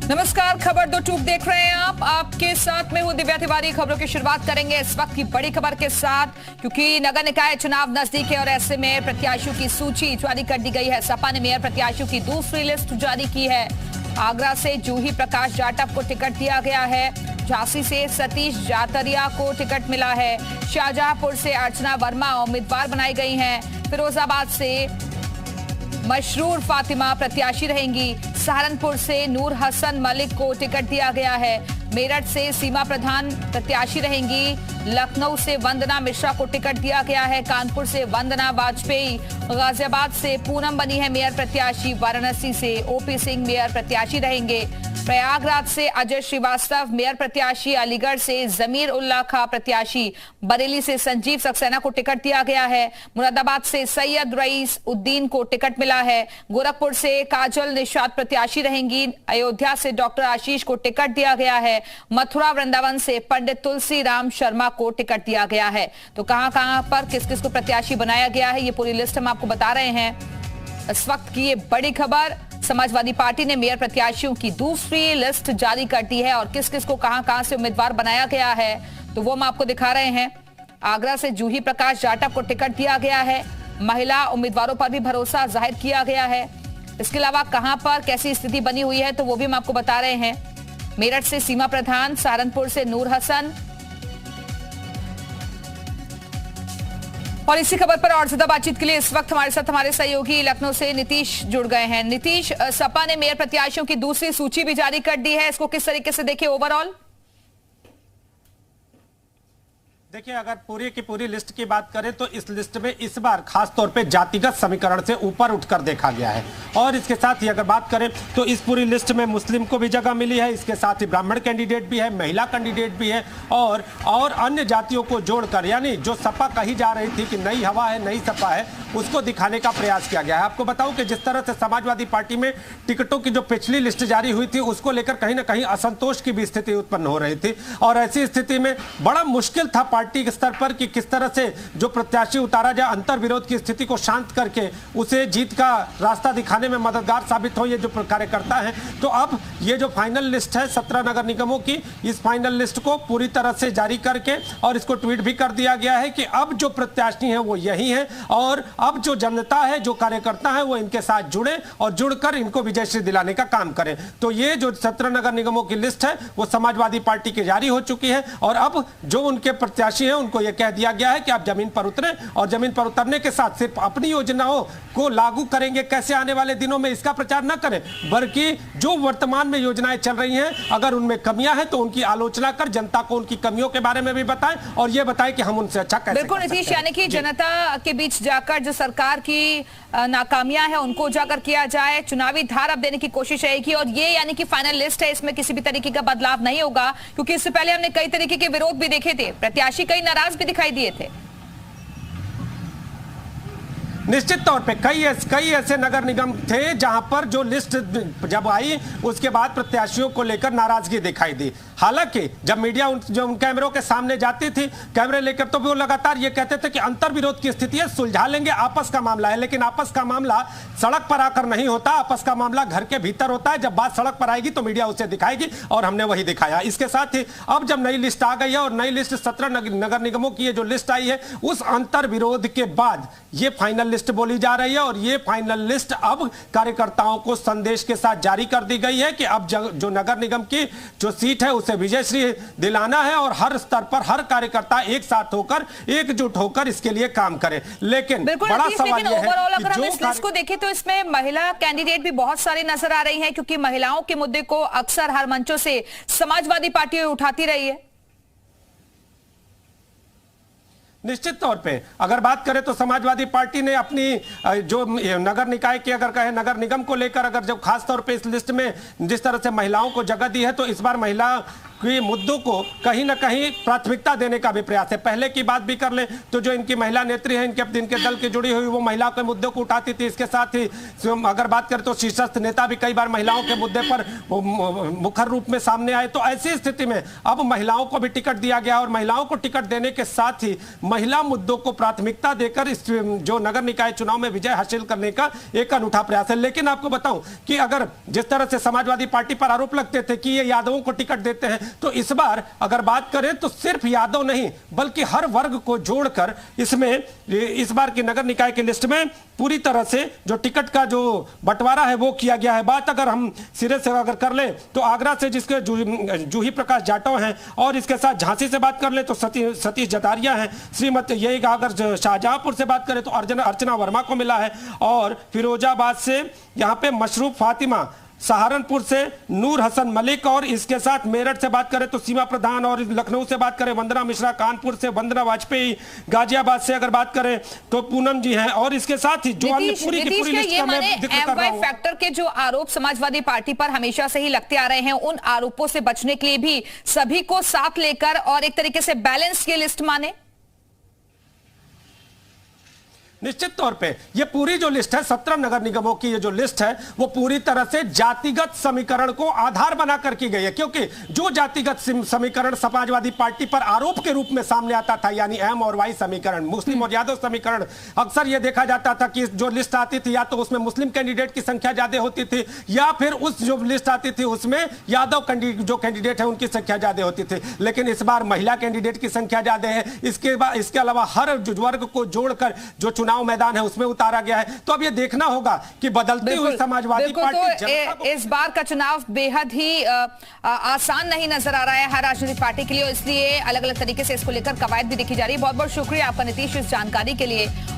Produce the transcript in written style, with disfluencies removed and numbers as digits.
नमस्कार, खबर दो टूक देख रहे हैं आप। आपके साथ में हूं दिव्या तिवारी। खबरों की शुरुआत करेंगे इस वक्त की बड़ी खबर के साथ, क्योंकि नगर निकाय चुनाव नजदीक है और ऐसे में प्रत्याशियों की सूची जारी कर दी गई है। सपा ने मेयर प्रत्याशियों की दूसरी लिस्ट जारी की है। आगरा से जूही प्रकाश जाटव को टिकट दिया गया है। झांसी से सतीश जातरिया को टिकट मिला है। शाहजहांपुर से अर्चना वर्मा उम्मीदवार बनाई गई हैं। फिरोजाबाद से मशरूर फातिमा प्रत्याशी रहेंगी। सहारनपुर से नूर हसन मलिक को टिकट दिया गया है। मेरठ से सीमा प्रधान प्रत्याशी रहेंगी। लखनऊ से वंदना मिश्रा को टिकट दिया गया है। कानपुर से वंदना वाजपेयी। गाजियाबाद से पूनम बनी है मेयर प्रत्याशी। वाराणसी से ओपी सिंह मेयर प्रत्याशी रहेंगे। प्रयागराज से अजय श्रीवास्तव मेयर प्रत्याशी। अलीगढ़ से जमीर उल्लाह खां प्रत्याशी। बरेली से संजीव सक्सेना को टिकट दिया गया है। मुरादाबाद से सैयद रईस उद्दीन को टिकट मिला है। गोरखपुर से काजल निशात प्रत्याशी रहेंगी। अयोध्या से डॉक्टर आशीष को टिकट दिया गया है। मथुरा वृंदावन से पंडित तुलसी राम शर्मा को टिकट दिया गया है। तो कहां पर किस किस को प्रत्याशी बनाया गया है, ये पूरी लिस्ट हम आपको बता रहे हैं। इस वक्त की ये बड़ी खबर, समाजवादी पार्टी ने मेयर प्रत्याशियों की दूसरी लिस्ट जारी कर दी है और किस किस को कहां से उम्मीदवार बनाया गया है तो वो हम आपको दिखा रहे हैं। आगरा से जूही प्रकाश जाटव को टिकट दिया गया है। महिला उम्मीदवारों पर भी भरोसा जाहिर किया गया है। इसके अलावा कहां पर कैसी स्थिति बनी हुई है तो वो भी हम आपको बता रहे हैं। मेरठ से सीमा प्रधान, सहारनपुर से नूर हसन। और इसी खबर पर और ज्यादा बातचीत के लिए इस वक्त हमारे साथ हमारे सहयोगी लखनऊ से नीतीश जुड़ गए हैं। नीतीश, सपा ने मेयर प्रत्याशियों की दूसरी सूची भी जारी कर दी है, इसको किस तरीके से देखें ओवरऑल? देखिए, अगर पूरी की पूरी लिस्ट की बात करें तो इस लिस्ट में इस बार खास तौर पे जातिगत समीकरण से ऊपर उठकर देखा गया है। और इसके साथ ही अगर बात करें तो इस पूरी लिस्ट में मुस्लिम को भी जगह मिली है। इसके साथ ही ब्राह्मण कैंडिडेट भी है, महिला कैंडिडेट भी है और अन्य जातियों को जोड़कर, यानी जो सपा कही जा रही थी कि नई हवा है, नई सपा है, उसको दिखाने का प्रयास किया गया है। आपको बताऊं कि जिस तरह से समाजवादी पार्टी में टिकटों की जो पिछली लिस्ट जारी हुई थी उसको लेकर कहीं ना कहीं असंतोष की भी स्थिति उत्पन्न हो रही थी। और ऐसी स्थिति में बड़ा मुश्किल था पार्टी के स्तर पर कि किस तरह से जो प्रत्याशी उतारा जाए, अंतर विरोध की स्थिति को शांत करके उसे जीत का रास्ता दिखाने में मददगार साबित हो ये जो कार्यकर्ता है। तो अब ये जो फाइनल लिस्ट है 17 नगर निगमों की, इस फाइनल लिस्ट को पूरी तरह से जारी करके और इसको ट्वीट भी कर दिया गया है कि अब जो प्रत्याशी हैं वो यही हैं और अब जो जनता है, जो कार्यकर्ता है, वो इनके साथ जुड़े और जुड़कर इनको विजयश्री दिलाने का काम करें। तो ये जो 17 नगर निगमों की लिस्ट है वो समाजवादी पार्टी की जारी हो चुकी है और अब जो उनके प्रत्याशी हैं उनको यह कह दिया गया है कि आप जमीन पर उतरें और जमीन पर उतरने के साथ सिर्फ अपनी योजनाओं को लागू करेंगे कैसे आने वाले दिनों में इसका प्रचार न करें, बल्कि जो वर्तमान में योजनाएं चल रही हैं अगर उनमें कमियां हैं तो उनकी आलोचना कर जनता को उनकी कमियों के बारे में भी बताएं और यह बताएं कि हम उनसे अच्छा कैसे। बिल्कुल नीतीश, यानी कि जनता के बीच जाकर जो सरकार की नाकामियां हैं उनको उजागर किया जाए, चुनावी धार अब देने की कोशिश रहेगी। और ये यानी कि फाइनल लिस्ट है, इसमें किसी भी तरीके का बदलाव नहीं होगा, क्योंकि इससे पहले हमने कई तरीके के विरोध भी देखे थे, प्रत्याशी कई नाराज भी दिखाई दिए थे। निश्चित तौर पे कई ऐसे नगर निगम थे जहां पर जो लिस्ट जब आई उसके बाद प्रत्याशियों को लेकर नाराजगी दिखाई दी। हालांकि जब मीडिया उन कैमरों के सामने जाती थी कैमरे लेकर तो वो लगातार ये कहते थे कि अंतर विरोध की स्थिति है, सुलझा लेंगे, आपस का मामला है। लेकिन आपस का मामला सड़क पर आकर नहीं होता, आपस का मामला घर के भीतर होता है। जब बात सड़क पर आएगी तो मीडिया उसे दिखाएगी और हमने वही दिखाया। इसके साथ ही अब जब नई लिस्ट आ गई है और नई लिस्ट 17 नगर निगमों की ये जो लिस्ट आई है उस अंतर विरोध के बाद ये फाइनल लिस्ट बोली जा रही है और ये फाइनल लिस्ट अब कार्यकर्ताओं को संदेश के साथ जारी कर दी गई है कि अब जो नगर निगम की जो सीट है उसे विजयश्री दिलाना है और हर स्तर पर हर कार्यकर्ता एक साथ होकर एकजुट होकर इसके लिए काम करे। लेकिन बड़ा सवाल यह है कि अगर हम इस लिस्ट को देखें तो इसमें महिला कैंडिडेट भी बहुत सारी नजर आ रही हैं, क्योंकि महिलाओं के मुद्दे को अक्सर हर मंचों से समाजवादी पार्टी उठाती रही है। निश्चित तौर पे अगर बात करें तो समाजवादी पार्टी ने अपनी जो नगर निकाय की अगर कहें नगर निगम को लेकर अगर जब खास तौर पे इस लिस्ट में जिस तरह से महिलाओं को जगह दी है तो इस बार महिला कि मुद्दों को कहीं ना कहीं प्राथमिकता देने का भी प्रयास है। पहले की बात भी कर ले तो जो इनकी महिला नेत्री है, इनके दल की जुड़ी हुई, वो महिला के मुद्दों को उठाती थी। इसके साथ ही अगर बात करें तो शीर्षस्थ नेता भी कई बार महिलाओं के मुद्दे पर मुखर रूप में सामने आए। तो ऐसी स्थिति में अब महिलाओं को भी टिकट दिया गया और महिलाओं को टिकट देने के साथ ही महिला मुद्दों को प्राथमिकता देकर इस जो नगर निकाय चुनाव में विजय हासिल करने का एक अनूठा प्रयास है। लेकिन आपको बताऊं कि अगर जिस तरह से समाजवादी पार्टी पर आरोप लगते थे कि ये यादवों को टिकट देते हैं, तो इस बार अगर बात करें तो सिर्फ यादव नहीं बल्कि हर वर्ग को जोड़कर इसमें इस बार की नगर निकाय की लिस्ट में पूरी तरह से जो टिकट का जो बंटवारा है वो किया गया है। बात अगर हम सिरे से अगर कर ले तो आगरा से जिसके जूही प्रकाश जाटव हैं और इसके साथ झांसी से बात कर ले तो सतीश जतारिया हैं। श्रीमती यही अगर शाहजहांपुर से बात करें तो अर्चना वर्मा को मिला है और फिरोजाबाद से यहाँ पे मशरूफ फातिमा, सहारनपुर से नूर हसन मलिक और इसके साथ मेरठ से बात करें तो सीमा प्रधान और लखनऊ से बात करें वंदना मिश्रा, कानपुर से वंदना वाजपेयी, गाजियाबाद से अगर बात करें तो पूनम जी हैं और इसके साथ ही जो अन्य पूरी की पूरी लिस्ट का मैं जिक्र कर रहा हूं। फैक्टर के जो आरोप समाजवादी पार्टी पर हमेशा से ही लगते आ रहे हैं, उन आरोपों से बचने के लिए भी सभी को साथ लेकर और एक तरीके से बैलेंस की लिस्ट माने। निश्चित तौर पे ये पूरी जो लिस्ट है 17 नगर निगमों की ये जो लिस्ट है वो पूरी तरह से जातिगत समीकरण को आधार बनाकर की गई है, क्योंकि जो जातिगत समीकरण समाजवादी पार्टी पर आरोप के रूप में सामने आता था, यानी एम और वाई समीकरण, मुस्लिम और यादव समीकरण, अक्सर ये देखा जाता था कि जो लिस्ट आती थी या तो उसमें मुस्लिम कैंडिडेट की संख्या ज्यादा होती थी या फिर उस जो लिस्ट आती थी उसमें यादव जो कैंडिडेट है उनकी संख्या ज्यादा होती थी। लेकिन इस बार महिला कैंडिडेट की संख्या ज्यादा है। इसके अलावा हर वर्ग को जोड़कर जो चुनाव मैदान है उसमें उतारा गया है। तो अब ये देखना होगा कि बदलती हुई समाजवादी पार्टी तो इस बार का चुनाव बेहद ही आसान नहीं नजर आ रहा है हर राजनीतिक पार्टी के लिए, इसलिए अलग अलग तरीके से इसको लेकर कवायद भी देखी जा रही है। बहुत बहुत शुक्रिया आपका नीतीश इस जानकारी के लिए।